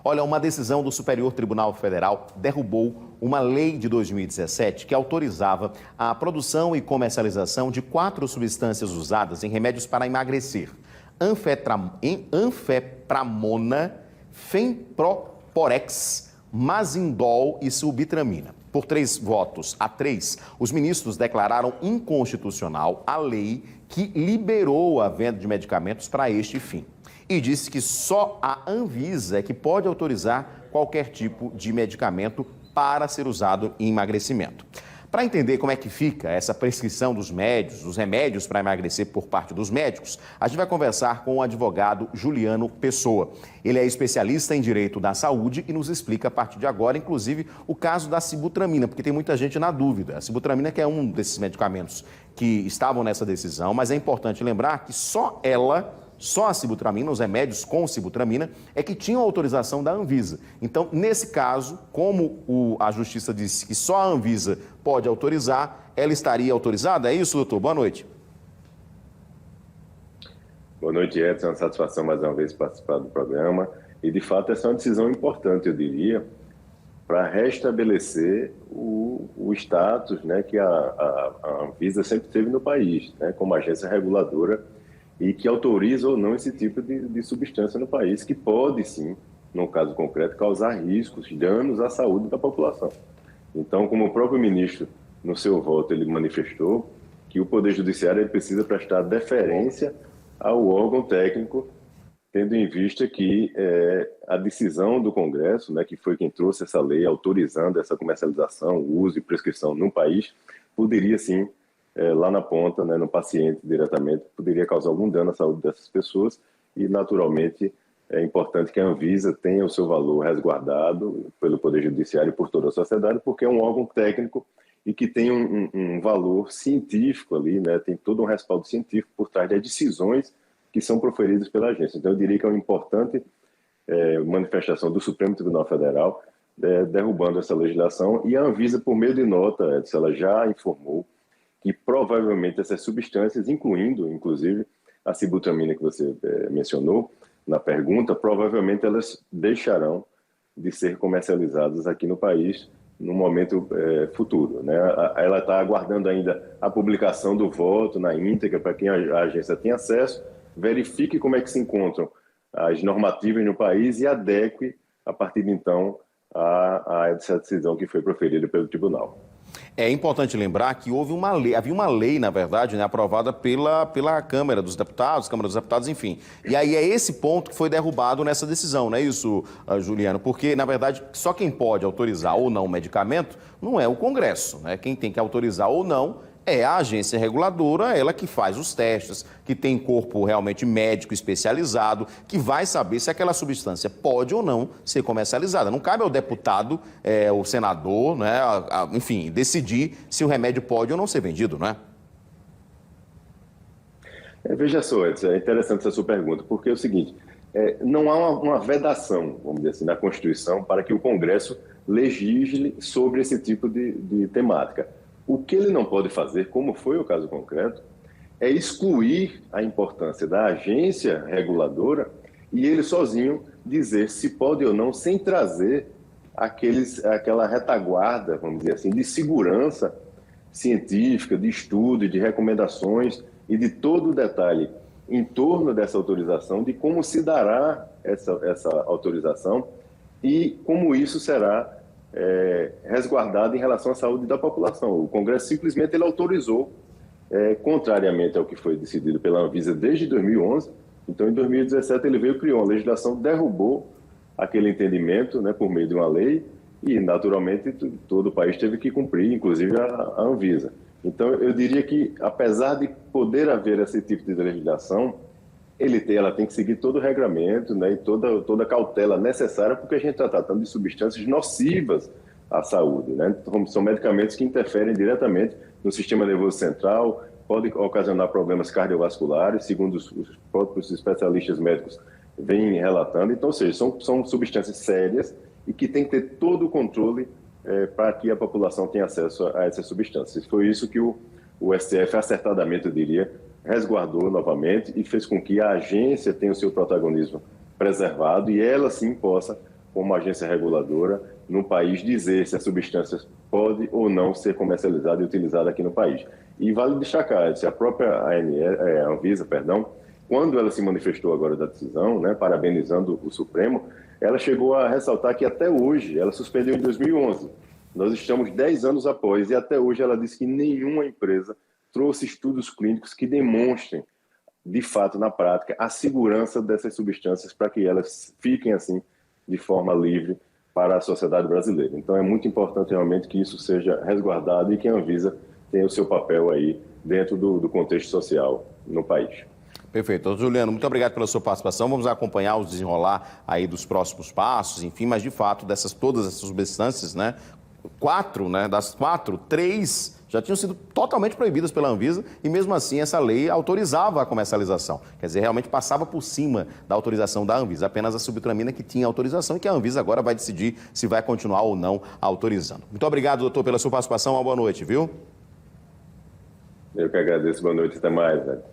Olha, uma decisão do Superior Tribunal Federal derrubou uma lei de 2017 que autorizava a produção e comercialização de 4 substâncias usadas em remédios para emagrecer: anfepramona, fenproporex, mazindol e subtramina. Por 3 votos a 3, os ministros declararam inconstitucional a lei que liberou a venda de medicamentos para este fim. E disse que só a Anvisa é que pode autorizar qualquer tipo de medicamento para ser usado em emagrecimento. Para entender como é que fica essa prescrição dos remédios para emagrecer por parte dos médicos, a gente vai conversar com o advogado Juliano Pessoa. Ele é especialista em direito da saúde e nos explica a partir de agora, inclusive, o caso da sibutramina, porque tem muita gente na dúvida. A sibutramina que é um desses medicamentos que estavam nessa decisão, mas é importante lembrar que só a sibutramina, os remédios com sibutramina, é que tinham autorização da Anvisa. Então, nesse caso, como a Justiça disse que só a Anvisa pode autorizar, ela estaria autorizada? É isso, doutor? Boa noite. Boa noite, Edson. É uma satisfação mais uma vez participar do programa. E, de fato, essa é uma decisão importante, eu diria, para restabelecer o status, né, que a Anvisa sempre teve no país, né, como agência reguladora e que autoriza ou não esse tipo de substância no país, que pode, sim, no caso concreto, causar riscos, danos à saúde da população. Então, como o próprio ministro, no seu voto, ele manifestou que o Poder Judiciário ele precisa prestar deferência ao órgão técnico, tendo em vista que a decisão do Congresso, né, que foi quem trouxe essa lei autorizando essa comercialização, uso e prescrição no país, poderia, sim, lá na ponta, né, no paciente diretamente, poderia causar algum dano à saúde dessas pessoas e, naturalmente, é importante que a Anvisa tenha o seu valor resguardado pelo Poder Judiciário e por toda a sociedade, porque é um órgão técnico e que tem um valor científico ali, né, tem todo um respaldo científico por trás das decisões que são proferidas pela agência. Então, eu diria que é uma importante manifestação do Supremo Tribunal Federal derrubando essa legislação, e a Anvisa, por meio de nota, Edson, ela já informou que provavelmente essas substâncias, incluindo, inclusive, a sibutramina que você mencionou na pergunta, provavelmente elas deixarão de ser comercializadas aqui no país no momento futuro, né? Ela está aguardando ainda a publicação do voto na íntegra para quem a agência tem acesso, verifique como é que se encontram as normativas no país e adeque, a partir de então, a essa decisão que foi proferida pelo tribunal. É importante lembrar que havia uma lei, na verdade, né, aprovada pela Câmara dos Deputados, enfim. E aí é esse ponto que foi derrubado nessa decisão, não é isso, Juliano? Porque, na verdade, só quem pode autorizar ou não o medicamento não é o Congresso, né? Quem tem que autorizar ou não é a agência reguladora, ela que faz os testes, que tem corpo realmente médico especializado, que vai saber se aquela substância pode ou não ser comercializada. Não cabe ao deputado, o senador, né, enfim, decidir se o remédio pode ou não ser vendido, não é? Veja só, Edson, é interessante essa sua pergunta, porque é o seguinte, não há uma vedação, vamos dizer assim, na Constituição para que o Congresso legisle sobre esse tipo de temática. O que ele não pode fazer, como foi o caso concreto, é excluir a importância da agência reguladora e ele sozinho dizer se pode ou não, sem trazer aquela retaguarda, vamos dizer assim, de segurança científica, de estudo, de recomendações e de todo o detalhe em torno dessa autorização, de como se dará essa autorização e como isso será resguardado em relação à saúde da população. O Congresso simplesmente ele autorizou, contrariamente ao que foi decidido pela Anvisa desde 2011. Então, em 2017, ele veio, criou uma legislação, derrubou aquele entendimento, né, por meio de uma lei e, naturalmente, todo o país teve que cumprir, inclusive a Anvisa. Então, eu diria que, apesar de poder haver esse tipo de legislação, ela tem que seguir todo o regramento, né, e toda a cautela necessária, porque a gente está tratando de substâncias nocivas à saúde, né? Então, são medicamentos que interferem diretamente no sistema nervoso central, podem ocasionar problemas cardiovasculares, segundo os próprios especialistas médicos vêm relatando. Então, ou seja, são substâncias sérias e que tem que ter todo o controle para que a população tenha acesso a essas substâncias. Foi isso que o STF, acertadamente, eu diria, resguardou novamente e fez com que a agência tenha o seu protagonismo preservado e ela sim possa como agência reguladora, no país dizer se a substância pode ou não ser comercializada e utilizada aqui no país. E vale destacar, se a própria Anvisa, quando ela se manifestou agora da decisão, né, parabenizando o Supremo, ela chegou a ressaltar que até hoje, ela suspendeu em 2011, nós estamos 10 anos após, e até hoje ela disse que nenhuma empresa trouxe estudos clínicos que demonstrem, de fato, na prática, a segurança dessas substâncias para que elas fiquem assim, de forma livre para a sociedade brasileira. Então é muito importante realmente que isso seja resguardado e que a Anvisa tenha o seu papel aí dentro do contexto social no país. Perfeito. Doutor Juliano, muito obrigado pela sua participação. Vamos acompanhar o desenrolar aí dos próximos passos, enfim, mas de fato, todas essas substâncias, né? Das quatro, 3 já tinham sido totalmente proibidas pela Anvisa e mesmo assim essa lei autorizava a comercialização. Quer dizer, realmente passava por cima da autorização da Anvisa, apenas a subtramina que tinha autorização e que a Anvisa agora vai decidir se vai continuar ou não autorizando. Muito obrigado, doutor, pela sua participação. Uma boa noite, viu? Eu que agradeço. Boa noite. Até mais, velho.